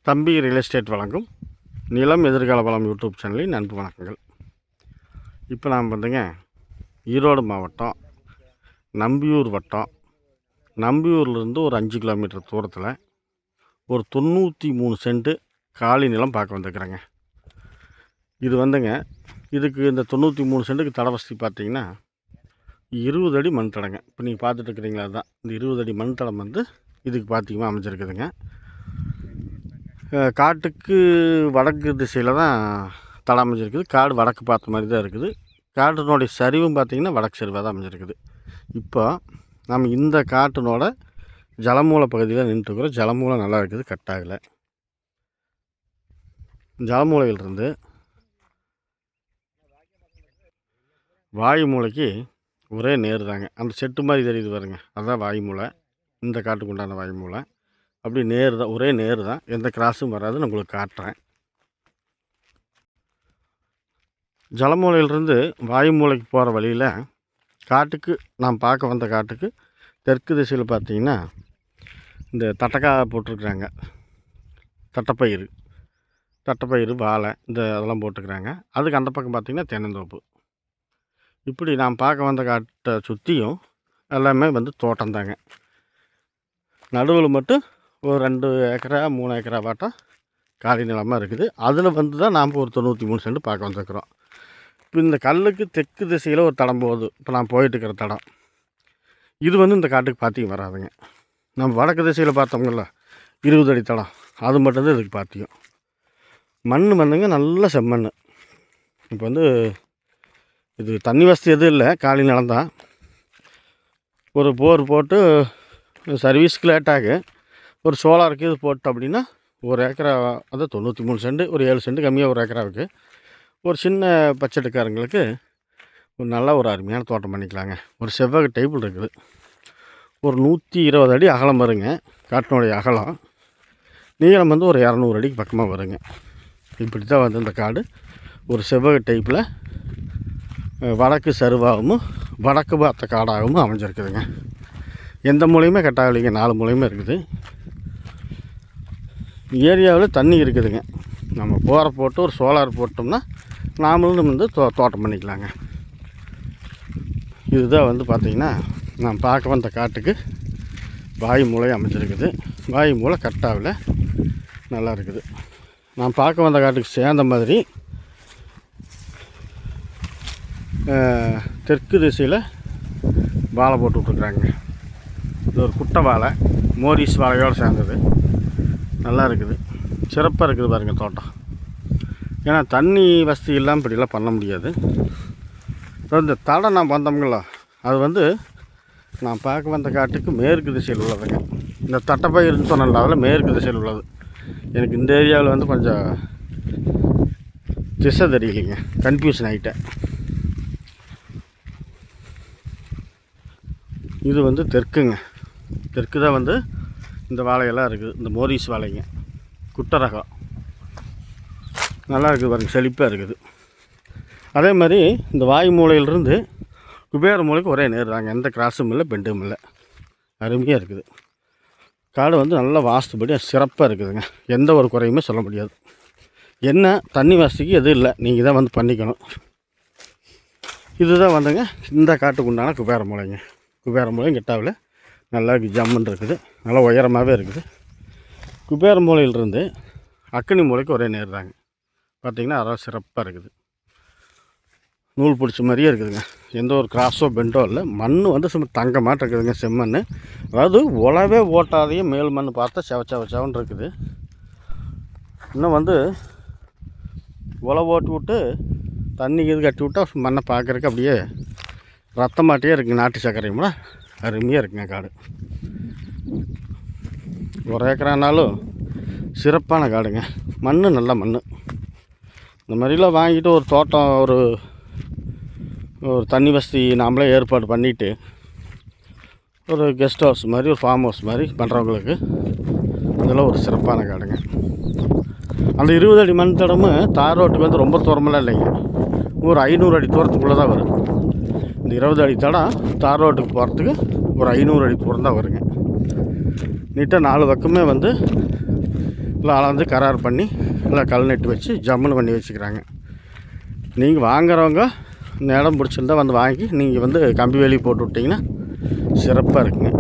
தம்பி real estate வழங்கும் நிலம் எதிர்கால வளம் யூடியூப் சேனலின் அன்பு வணக்கங்கள். இப்போ நாம் வந்துங்க ஈரோடு மாவட்டம் நம்பியூர் வட்டம், நம்பியூர்லேருந்து ஒரு 5 கிலோமீட்டர் தூரத்தில் ஒரு 93 சென்ட்டு காலி நிலம் பார்க்க வந்துருக்குறேங்க. இது வந்துங்க இதுக்கு இந்த 93 சென்ட்டுக்கு தட வசதி பார்த்திங்கன்னா 20 அடி மண் தடங்க. இப்போ நீங்கள் பார்த்துட்டு இருக்கிறீங்களா, அதுதான் இந்த 20 அடி மண் தடம் வந்து இதுக்கு பார்த்திங்கன்னா அமைஞ்சிருக்குதுங்க. காட்டுக்கு வடக்கு திசையில் தான் தடம் அமைஞ்சிருக்குது. காடு வடக்கு பார்த்த மாதிரி தான் இருக்குது. காட்டினுடைய சரிவும் பார்த்திங்கன்னா வடக்கு சரிவாக தான் அமைஞ்சிருக்குது. இப்போ நம்ம இந்த காட்டினோட ஜலமூல பகுதியில் நின்றுட்டுருக்குறோம். ஜலமூலை நல்லா இருக்குது, கட் ஆகலை. ஜலமூலையிலிருந்து வாயு மூலைக்கு ஒரே நேர் தாங்க. அந்த செட்டு மாதிரி தெரியுது பாருங்க, அதுதான் வாயு மூலை. இந்த காட்டுக்கு உண்டான வாயு மூலை அப்படி நேர் தான், ஒரே நேர் தான், எந்த கிராஸும் வராதுன்னு உங்களுக்கு காட்டுறேன். ஜலமூலையிலிருந்து வாயு மூலைக்கு போகிற வழியில் காட்டுக்கு நான் பார்க்க வந்த காட்டுக்கு தெற்கு திசையில் பார்த்தீங்கன்னா இந்த தட்டைக்காய் போட்டிருக்குறாங்க. தட்டைப்பயிறு வாழை அதெல்லாம் போட்டுக்கிறாங்க. அதுக்கு அந்த பக்கம் பார்த்திங்கன்னா தென்னந்தோப்பு. இப்படி நான் பார்க்க வந்த காட்டை சுற்றியும் எல்லாமே வந்து தோட்டம் தாங்க. நடுவில் மட்டும் ஒரு 2 ஏக்கரா 3 ஏக்கரா பாட்டம் காலி நிலமாக இருக்குது. அதில் வந்து தான் நாம் ஒரு 93 சென்ட் பார்க்க வந்துருக்குறோம். இப்போ இந்த கல்லுக்கு தெற்கு திசையில் ஒரு தடம் போகுது. இப்போ நான் போயிட்டுருக்கிற தடம் இது வந்து இந்த காட்டுக்கு பார்த்தியும் வராதுங்க. நம்ம வடக்கு திசையில் பார்த்தோம்ல 20 அடி தடம், அது மட்டும்தான் இதுக்கு பார்த்தியும். மண் வந்துங்க நல்ல செம்மண். இப்போ வந்து இது தண்ணி வசதி எதுவும் இல்லை, காலி நிலம் தான். ஒரு போர் போட்டு சர்வீஸ்க்கு லேட்டாக ஒரு சோலாருக்கு இது போட்டு அப்படின்னா ஒரு ஏக்கரா, அதான் 93 சென்ட், ஒரு 7 சென்ட் கம்மியாக ஒரு ஏக்கராவுக்கு ஒரு சின்ன பட்ஜெட்டுக்காரங்களுக்கு ஒரு நல்ல ஒரு அருமையான தோட்டம் பண்ணிக்கலாங்க. ஒரு செவ்வக டேபிள் இருக்குது. ஒரு 120 அடி அகலம் வருங்க. காட்டினுடைய அகலம் நீளம் வந்து ஒரு 200 அடிக்கு பக்கமாக வருங்க. இப்படி தான் வந்து இந்த காடு ஒரு செவ்வக டைப்பில் வடக்கு சருவாகவும் வடக்கு பார்த்த காடாகவும் அமைஞ்சிருக்குதுங்க. எந்த மூலையுமே கட்டாகலைங்க, 4 மூலையுமே இருக்குது. ஏரியாவில் தண்ணி இருக்குதுங்க. நம்ம போரை போட்டு ஒரு சோலார் போட்டோம்னா நாமளும் வந்து தோட்டம் பண்ணிக்கலாங்க. இதுதான் வந்து பார்த்திங்கன்னா நான் பார்க்க வந்த காட்டுக்கு வாயு மூலை அமைஞ்சிருக்குது. வாயு மூலை கட்டாவில் நல்லா இருக்குது. நான் பார்க்க வந்த காட்டுக்கு சேர்ந்த மாதிரி தெற்கு திசையில் வாழை போட்டு விட்ருக்குறாங்க. இது ஒரு குட்டை வாழை, மோரிஸ் வாழையோடு சேர்ந்தது. நல்லா இருக்குது, சிறப்பாக இருக்குது பாருங்கள் தோட்டம். ஏன்னா தண்ணி வசதி இல்லாமல் இப்படிலாம் பண்ண முடியாது. இந்த தடம் நான் வந்தோம்ங்களா, அது வந்து நான் பார்க்க வந்த காட்டுக்கு மேற்கு திசையில் உள்ளதுங்க. இந்த தட்டைப்பயிர்னு சொன்னல, அதில் மேற்கு திசையில் உள்ளது. எனக்கு இந்த ஏரியாவில் வந்து கொஞ்சம் திசை தெரியலைங்க, கன்ஃபியூஷன் ஆகிட்டேன். இது வந்து தெற்குங்க. தெற்கு தான் வந்து இந்த வாழையெல்லாம் இருக்குது. இந்த மோரிஸ் வாழைங்க, குட்டை ரகம், நல்லா இருக்குது பாருங்கள், செழிப்பாக இருக்குது. அதே மாதிரி இந்த வாயு மூலையிலிருந்து குபேர மூலைக்கு ஒரே நேர் தாங்க. எந்த கிராஸும் இல்லை, பெண்டும் இல்லை, அருமையாக இருக்குது. காடு வந்து நல்லா வாஸ்துபடி சிறப்பாக இருக்குதுங்க. எந்த ஒரு குறையுமே சொல்ல முடியாது. என்ன தண்ணி வசதிக்கு எதுவும் இல்லை, நீங்கள் தான் வந்து பண்ணிக்கணும். இதுதான் வந்துங்க இந்த காட்டுக்கு உண்டான குபேர மூலைங்க. குபேர மூலையும் கிட்டாவில் நல்லா ஜம்முன்னு இருக்குது, நல்லா உயரமாகவே இருக்குது. குபேர மூலையிலிருந்து அக்கினி மூலைக்கு ஒரே நேர் தாங்க. பார்த்திங்கன்னா அதான் சிறப்பாக இருக்குது. நூல் பிடிச்ச மாதிரியே இருக்குதுங்க. எந்த ஒரு கிராஸோ பெண்டோ இல்லை. மண் வந்து சும்மா தங்க மாட்டம் இருக்குதுங்க, செம்மண். அதாவது உழவே ஓட்டாதையே மேல் மண் பார்த்தா செவன்னு இருக்குது. இன்னும் வந்து உழவு ஓட்டி விட்டு தண்ணி இது கட்டி விட்டால் மண்ணை பார்க்குறக்கு அப்படியே ரத்தமாட்டியே இருக்குங்க. நாட்டு சர்க்கரையும்ல அருமையாக இருக்குங்க காடு. ஒரு ஏக்கரானாலும் சிறப்பான காடுங்க. மண் நல்ல மண். இந்த மாதிரிலாம் வாங்கிட்டு ஒரு தோட்டம், ஒரு தண்ணி வசதி நாமளே ஏற்பாடு பண்ணிவிட்டு ஒரு கெஸ்ட் ஹவுஸ் மாதிரி, ஒரு ஃபார்ம் ஹவுஸ் மாதிரி பண்ணுறவங்களுக்கு இதெல்லாம் ஒரு சிறப்பான காடுங்க. அந்த 20 அடி மண் தடமும் தார் ரோட்டுக்கு வந்து ரொம்ப தூரமெல்லாம் இல்லைங்க, ஒரு 500 அடி தூரத்துக்குள்ளே தான் வரும். இந்த 20 அடி தடம் தார் ரோட்டுக்கு போகிறதுக்கு ஒரு 500 அடி தூரம் தான் வருங்க. நீட்டாக 4 பக்கமே வந்து இல்லை அளந்து கரார் பண்ணி இல்லை கல் நட்டு வச்சு ஜம்முன்னு பண்ணி வச்சுக்கிறாங்க. நீங்கள் வாங்குறவங்க இந்த இடம் பிடிச்சிருந்தா வந்து வாங்கி நீங்கள் வந்து கம்பி வேலி போட்டு விட்டிங்கன்னா சிறப்பாக இருக்குங்க.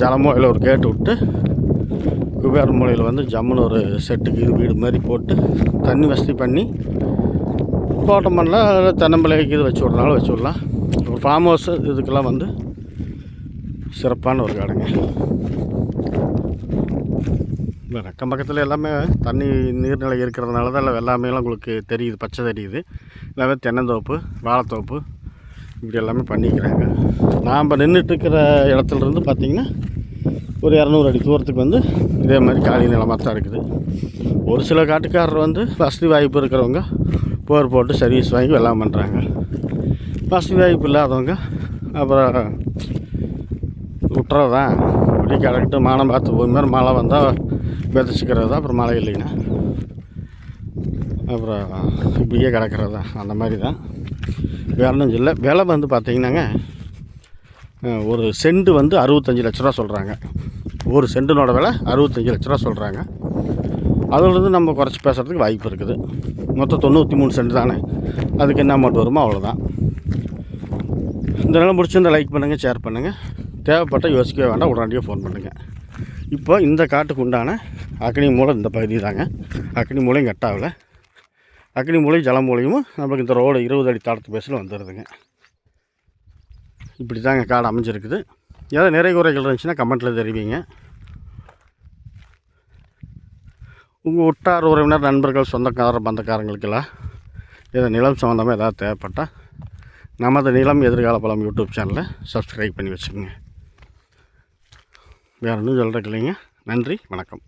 ஜலமூலையில் ஒரு கேட்டு விட்டு குபேர மூலையில் வந்து ஜம்முன்னு ஒரு செட்டுக்கு இது வீடு மாதிரி போட்டு தண்ணி வசதி பண்ணி தோட்டம் பண்ணலாம். தென்னம்பிள்ளைக்கு இது வச்சு விட்றனாலும் வச்சு விடலாம். ஒரு ஃபார்ம் ஹவுஸு இதுக்கெல்லாம் வந்து சிறப்பான ஒரு காடுங்க. இல்லை அக்கம் பக்கத்தில் எல்லாமே தண்ணி நீர்நிலை இருக்கிறதுனால தான் எல்லாமேலாம் உங்களுக்கு தெரியுது, பச்சை தெரியுது. எல்லாமே தென்னந்தோப்பு, வாழைத்தோப்பு இப்படி எல்லாமே பண்ணிக்கிறாங்க. நாம் நின்றுட்டுருக்கிற இடத்துலேருந்து பார்த்திங்கன்னா ஒரு 200 அடி தூரத்துக்கு வந்து இதே மாதிரி காலி நிலமாக தான் இருக்குது. ஒரு சில காட்டுக்காரர் வந்து வசதி வாய்ப்பு இருக்கிறவங்க போர் போட்டு சர்வீஸ் வாங்கி வெள்ளாம் பண்ணுறாங்க. வசதி வாய்ப்பு இல்லாதவங்க அப்புறம் விட்டுறதான் அப்படி கிடக்கிட்டு மானம் பார்த்து போய் மாதிரி மழை வந்தால் விதைச்சிக்கிறது தான். அப்புறம் மழை இல்லைன்னா அப்புறம் இப்படியே கிடக்கிறது தான். அந்த மாதிரி தான், வேற ஒன்றும் இல்லை. விலை வந்து பார்த்திங்கன்னாங்க ஒரு செண்டு வந்து 65 லட்ச ரூபா சொல்கிறாங்க. ஒரு சென்டினோட விலை 65 லட்ச ரூபா சொல்கிறாங்க. அதிலிருந்து நம்ம குறைச்சி பேசுகிறதுக்கு வாய்ப்பு இருக்குது. மொத்தம் 93 சென்ட் தானே, அதுக்கு என்ன அமௌண்ட் வருமோ அவ்வளோதான். இந்த நிலம் பிடிச்சிருந்தால் லைக் பண்ணுங்கள், ஷேர் பண்ணுங்கள். தேவைப்பட்டால் யோசிக்கவே வேண்டாம், உடனடியாக ஃபோன் பண்ணுங்கள். இப்போ இந்த காட்டுக்கு உண்டான அக்னி மூலை இந்த பகுதி தாங்க. அக்னி மூலையும் கட்டாகலை. அக்னி மூலையும் ஜல மூலையும் நம்மளுக்கு இந்த ரோடு 20 அடி தாளத்து பேஸில் வந்துடுதுங்க. இப்படி தாங்க காடு அமைஞ்சிருக்குது. ஏதாவது நிறைய குறைகள் இருந்துச்சுன்னா கமெண்ட்டில் தெரிவிங்க. உங்கள் உற்றார் உறவினர், நண்பர்கள், சொந்தக்காரர், பந்தக்காரங்களுக்கெல்லாம் ஏதோ நிலம் சம்மந்தமாக ஏதாவது தேவைப்பட்டால் நமது நிலம் எதிர்கால பலம் யூடியூப் சேனலை சப்ஸ்கிரைப் பண்ணி வச்சுக்கோங்க. வேறு ஒன்றும் சொல்கிறதுக்கு இல்லைங்க. நன்றி, வணக்கம்.